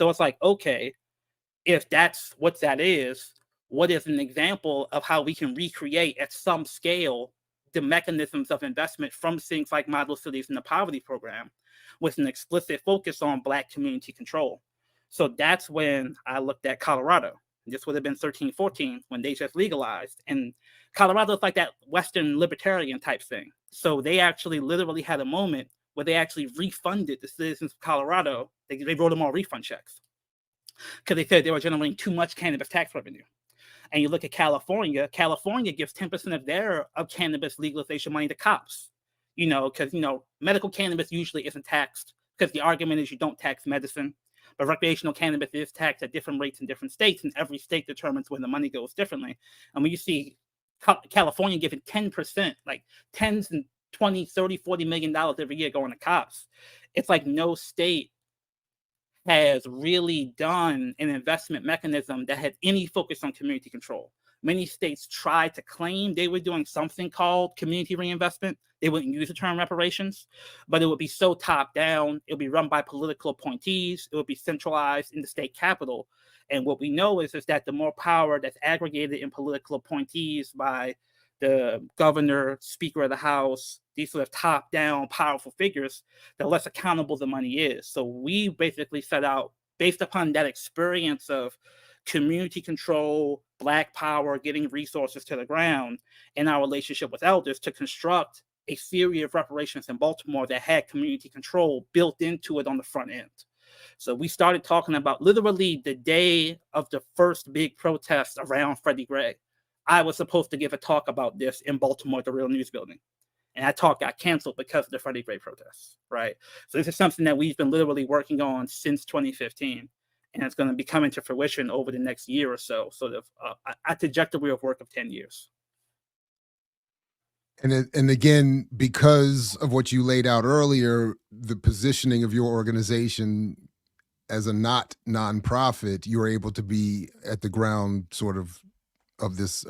So it's like, okay, if that's what that is, what is an example of how we can recreate at some scale the mechanisms of investment from things like model cities and the poverty program with an explicit focus on Black community control? So that's when I looked at Colorado. This would have been 13, 14 when they just legalized. And Colorado is like that Western libertarian type thing. So they actually literally had a moment where they actually refunded the citizens of Colorado. They wrote them all refund checks because they said they were generating too much cannabis tax revenue. And you look at California, California gives 10% of their cannabis legalization money to cops, because, medical cannabis usually isn't taxed because the argument is you don't tax medicine. But recreational cannabis is taxed at different rates in different states, and every state determines when the money goes differently. And when you see California giving 10%, like tens and 20, 30, $40 million every year going to cops, it's like no state has really done an investment mechanism that had any focus on community control. Many states tried to claim they were doing something called community reinvestment. They wouldn't use the term reparations, but it would be so top down. It would be run by political appointees. It would be centralized in the state capital. And what we know is that the more power that's aggregated in political appointees by the governor, speaker of the house, these sort of top down powerful figures, the less accountable the money is. So we basically set out, based upon that experience of community control, Black power, getting resources to the ground, and our relationship with elders, to construct a theory of reparations in Baltimore that had community control built into it on the front end. So we started talking about literally the day of the first big protest around Freddie Gray. I was supposed to give a talk about this in Baltimore at the Real News Building. And that talk got canceled because of the Freddie Gray protests, right? So this is something that we've been literally working on since 2015. And it's going to be coming to fruition over the next year or so, sort of a trajectory of work of 10 years. And again, because of what you laid out earlier, the positioning of your organization as a not nonprofit, you're able to be at the ground sort of this